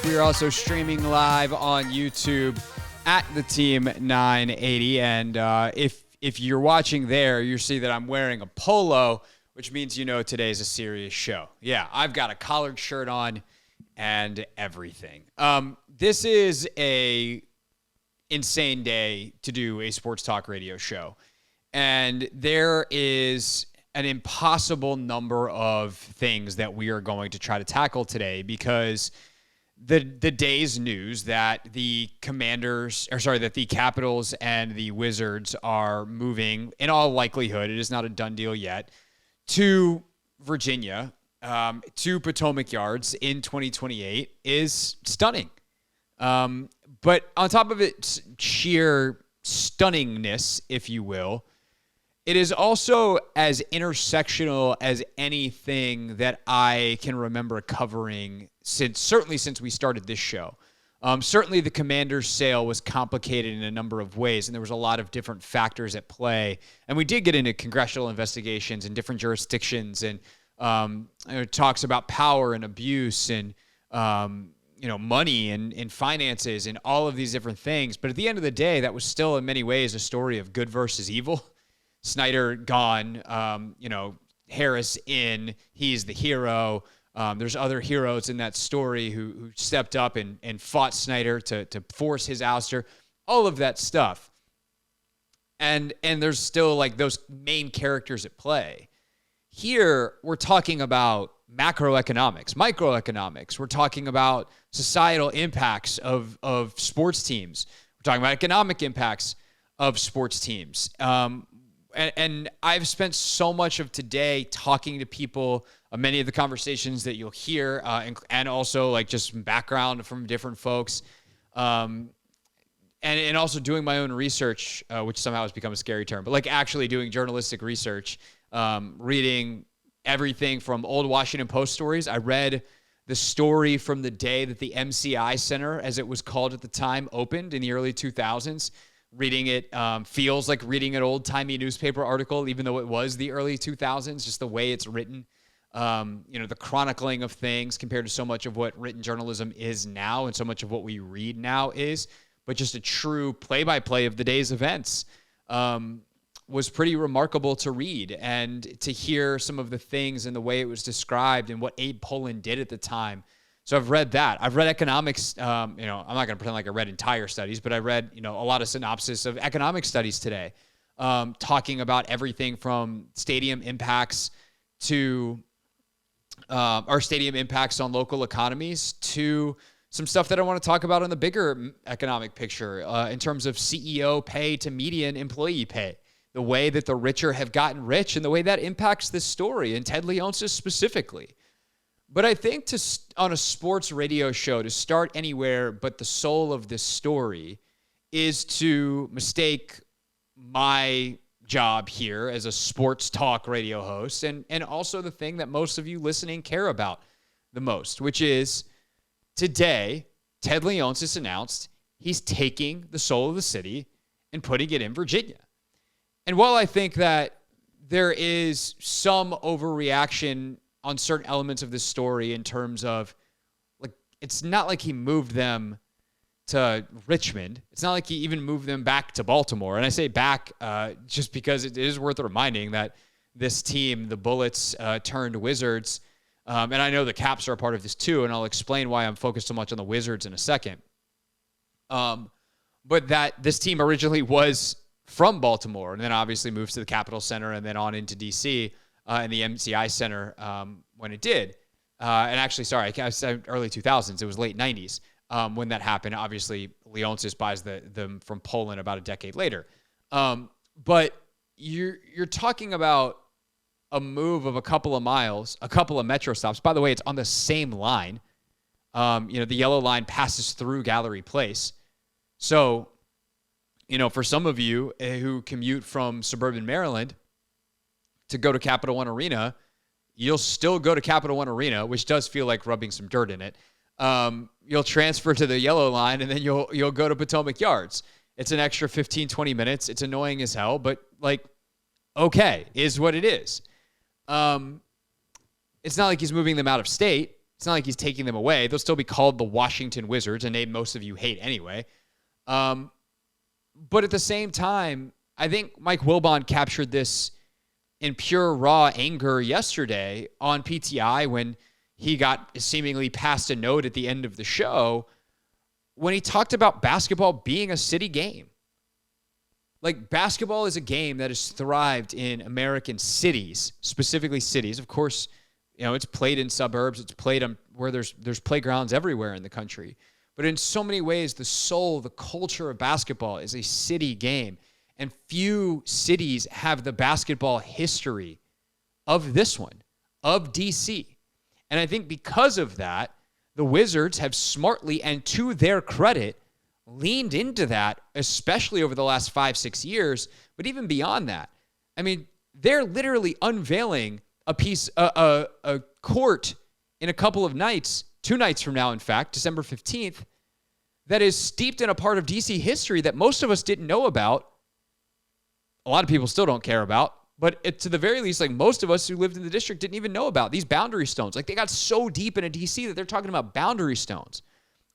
life. We are also streaming live on YouTube at the Team 980. And if you're watching there, you see that I'm wearing a polo, which means you know today's a serious show. Yeah, I've got a collared shirt on and everything. This is a insane day to do a sports talk radio show. And there is an impossible number of things that we are going to try to tackle today because the day's news that the Capitals and the Wizards are moving, in all likelihood, it is not a done deal yet, to Virginia, to Potomac Yards in 2028 is stunning. But on top of its sheer stunningness, if you will, it is also as intersectional as anything that I can remember covering since we started this show. Certainly the Commanders' sale was complicated in a number of ways, and there was a lot of different factors at play. And we did get into congressional investigations in different jurisdictions and talks about power and abuse and money and finances and all of these different things. But at the end of the day, that was still in many ways a story of good versus evil. Snyder gone, Harris in, he's the hero. There's other heroes in that story who stepped up and fought Snyder to force his ouster, all of that stuff. And there's still like those main characters at play. Here, we're talking about macroeconomics, microeconomics. We're talking about societal impacts of sports teams. We're talking about economic impacts of sports teams. And I've spent so much of today talking to people, many of the conversations that you'll hear, and also like just some background from different folks, and also doing my own research, which somehow has become a scary term, but like actually doing journalistic research, reading everything from old Washington Post stories. I read the story from the day that the MCI Center, as it was called at the time, opened in the early 2000s. Reading it feels like reading an old-timey newspaper article, even though it was the early 2000s, just the way it's written, the chronicling of things compared to so much of what written journalism is now and so much of what we read now is, but just a true play-by-play of the day's events was pretty remarkable to read and to hear some of the things and the way it was described and what Abe Pollin did at the time. So I've read that. I've read economics. I'm not going to pretend like I read entire studies, but I read, a lot of synopsis of economic studies today, talking about everything from stadium impacts to our stadium impacts on local economies to some stuff that I want to talk about in the bigger economic picture in terms of CEO pay to median employee pay, the way that the richer have gotten rich and the way that impacts this story and Ted Leonsis specifically. But I think on a sports radio show, to start anywhere but the soul of this story is to mistake my job here as a sports talk radio host and also the thing that most of you listening care about the most, which is today, Ted Leonsis announced he's taking the soul of the city and putting it in Virginia. And while I think that there is some overreaction on certain elements of this story in terms of, like, it's not like he moved them to Richmond. It's not like he even moved them back to Baltimore. And I say back just because it is worth reminding that this team, the Bullets turned Wizards, and I know the Caps are a part of this too, and I'll explain why I'm focused so much on the Wizards in a second. But that this team originally was from Baltimore and then obviously moved to the Capitol Center and then on into D.C., in the MCI Center when it did. And actually, sorry, I said early 2000s. It was late 90s when that happened. Obviously, Leonsis buys them from Poland about a decade later. But you're talking about a move of a couple of miles, a couple of metro stops. By the way, it's on the same line. The yellow line passes through Gallery Place. So, for some of you who commute from suburban Maryland to go to Capital One Arena, you'll still go to Capital One Arena, which does feel like rubbing some dirt in it. You'll transfer to the yellow line, and then you'll go to Potomac Yards. It's an extra 15, 20 minutes. It's annoying as hell, but okay, is what it is. It's not like he's moving them out of state. It's not like he's taking them away. They'll still be called the Washington Wizards, a name most of you hate anyway. But at the same time, I think Mike Wilbon captured this in pure raw anger yesterday on PTI when he got seemingly passed a note at the end of the show when he talked about basketball being a city game. Like, basketball is a game that has thrived in American cities, specifically cities. Of course, it's played in suburbs. It's played on where there's playgrounds everywhere in the country. But in so many ways, the soul, the culture of basketball is a city game. And few cities have the basketball history of this one, of DC. And I think because of that, the Wizards have smartly and to their credit leaned into that, especially over the last 5-6 years, but even beyond that. I mean, they're literally unveiling a court in a couple of nights, 2 nights from now, in fact, December 15th, that is steeped in a part of DC history that most of us didn't know about. A lot of people still don't care about, but to the very least, like, most of us who lived in the district didn't even know about these boundary stones. Like, they got so deep into DC that they're talking about boundary stones.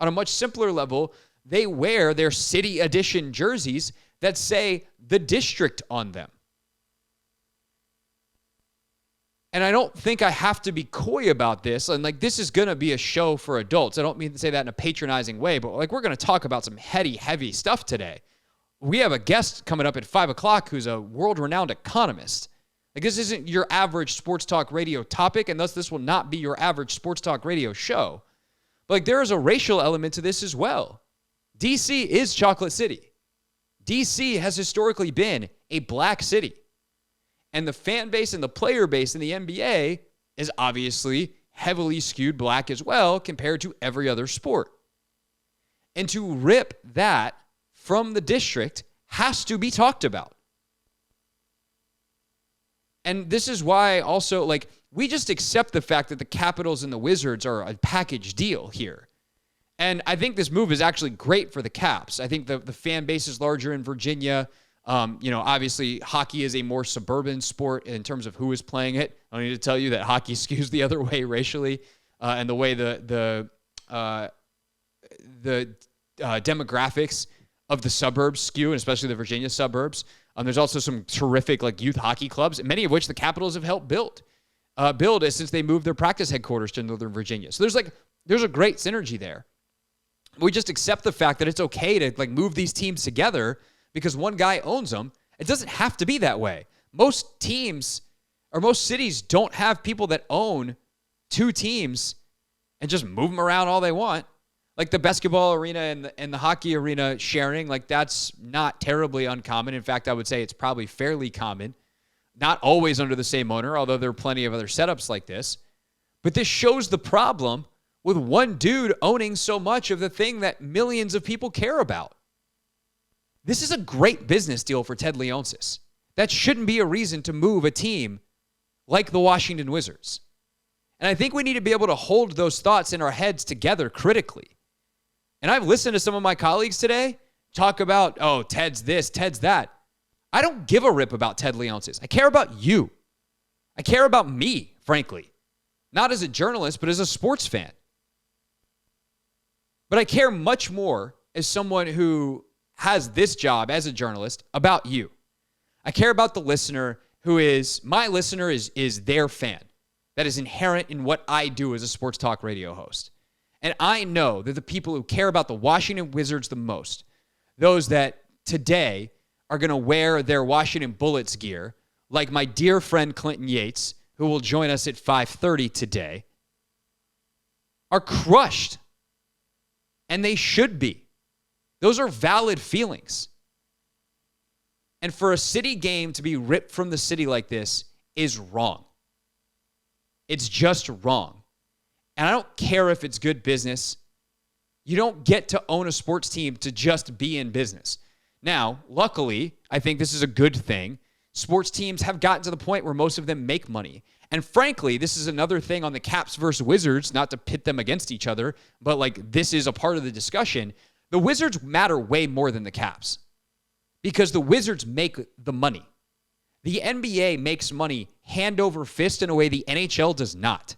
On a much simpler level, they wear their city edition jerseys that say the district on them. And I don't think I have to be coy about this. And like, this is going to be a show for adults. I don't mean to say that in a patronizing way, but like, we're going to talk about some heavy stuff today. We have a guest coming up at 5:00 who's a world-renowned economist. Like, this isn't your average sports talk radio topic, and thus this will not be your average sports talk radio show. But like, there is a racial element to this as well. DC is Chocolate City. DC has historically been a black city. And the fan base and the player base in the NBA is obviously heavily skewed black as well compared to every other sport. And to rip that from the district has to be talked about. And this is why also, like, we just accept the fact that the Capitals and the Wizards are a package deal here. And I think this move is actually great for the Caps. I think the fan base is larger in Virginia. Obviously, hockey is a more suburban sport in terms of who is playing it. I don't need to tell you that hockey skews the other way racially, and the way the demographics of the suburbs skew, and especially the Virginia suburbs. There's also some terrific like youth hockey clubs, many of which the Capitals have helped build since they moved their practice headquarters to Northern Virginia. So there's a great synergy there. We just accept the fact that it's okay to like move these teams together because one guy owns them. It doesn't have to be that way. Most teams or most cities don't have people that own 2 teams and just move them around all they want. Like the basketball arena and the hockey arena sharing, like that's not terribly uncommon. In fact, I would say it's probably fairly common. Not always under the same owner, although there are plenty of other setups like this. But this shows the problem with one dude owning so much of the thing that millions of people care about. This is a great business deal for Ted Leonsis. That shouldn't be a reason to move a team like the Washington Wizards. And I think we need to be able to hold those thoughts in our heads together critically. And I've listened to some of my colleagues today talk about, oh, Ted's this, Ted's that. I don't give a rip about Ted Leonsis. I care about you. I care about me, frankly. Not as a journalist, but as a sports fan. But I care much more as someone who has this job as a journalist about you. I care about the listener who is, my listener is their fan. That is inherent in what I do as a sports talk radio host. And I know that the people who care about the Washington Wizards the most, those that today are going to wear their Washington Bullets gear, like my dear friend Clinton Yates, who will join us at 5:30 today, are crushed. And they should be. Those are valid feelings. And for a city game to be ripped from the city like this is wrong. It's just wrong. And I don't care if it's good business. You don't get to own a sports team to just be in business. Now, luckily, I think this is a good thing. Sports teams have gotten to the point where most of them make money. And frankly, this is another thing on the Caps versus Wizards, not to pit them against each other, but like this is a part of the discussion. The Wizards matter way more than the Caps because the Wizards make the money. The NBA makes money hand over fist in a way the NHL does not.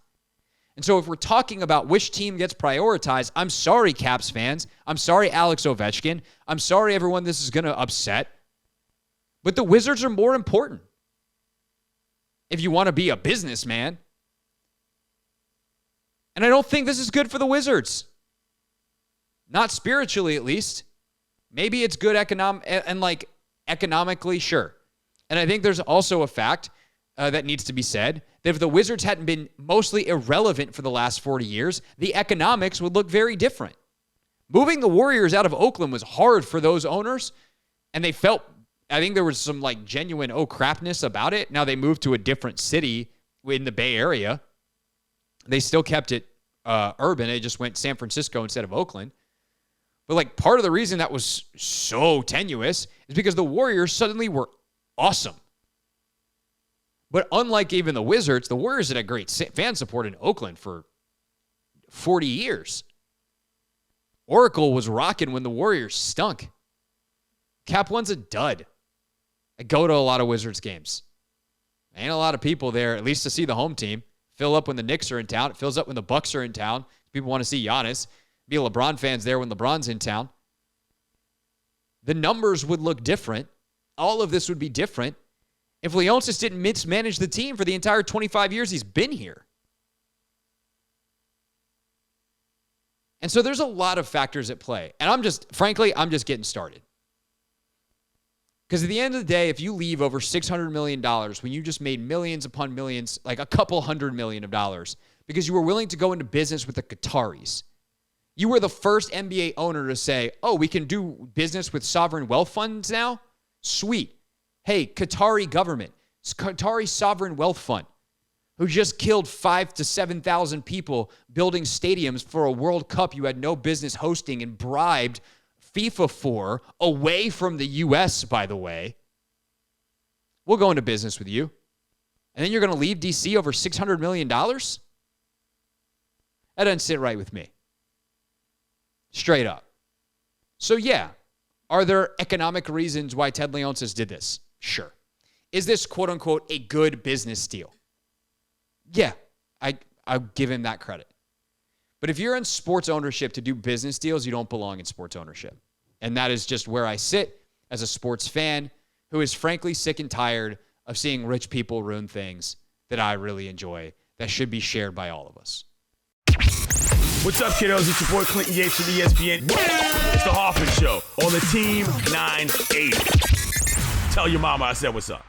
And so if we're talking about which team gets prioritized, I'm sorry, Caps fans. I'm sorry, Alex Ovechkin. I'm sorry, everyone this is going to upset. But the Wizards are more important if you want to be a businessman. And I don't think this is good for the Wizards. Not spiritually, at least. Maybe it's good economically, sure. And I think there's also a fact that needs to be said, that if the Wizards hadn't been mostly irrelevant for the last 40 years, the economics would look very different. Moving the Warriors out of Oakland was hard for those owners, and they felt, I think there was some genuine crapness about it. Now they moved to a different city in the Bay Area. They still kept it urban. They just went San Francisco instead of Oakland. But part of the reason that was so tenuous is because the Warriors suddenly were awesome. But unlike even the Wizards, the Warriors had a great fan support in Oakland for 40 years. Oracle was rocking when the Warriors stunk. Cap One's a dud. I go to a lot of Wizards games. Ain't a lot of people there, at least to see the home team. Fill up when the Knicks are in town. It fills up when the Bucks are in town. People want to see Giannis. Be LeBron fans there when LeBron's in town. The numbers would look different. All of this would be different if Leonsis didn't mismanage the team for the entire 25 years he's been here. And so there's a lot of factors at play. And I'm just getting started. Because at the end of the day, if you leave over $600 million when you just made millions upon millions, a couple $100 million of dollars, because you were willing to go into business with the Qataris. You were the first NBA owner to say, oh, we can do business with sovereign wealth funds now? Sweet. Hey, Qatari government, Qatari sovereign wealth fund, who just killed 5,000 to 7,000 people building stadiums for a World Cup you had no business hosting and bribed FIFA for, away from the U.S., by the way. We'll go into business with you. And then you're going to leave D.C. over $600 million? That doesn't sit right with me. Straight up. So yeah, are there economic reasons why Ted Leonsis did this? Sure. Is this, quote unquote, a good business deal? Yeah, I'll give him that credit. But if you're in sports ownership to do business deals, you don't belong in sports ownership. And that is just where I sit as a sports fan who is frankly sick and tired of seeing rich people ruin things that I really enjoy that should be shared by all of us. What's up, kiddos? It's your boy Clinton Yates from ESPN. It's the Hoffman Show on the Team 980. Tell your mama I said what's up.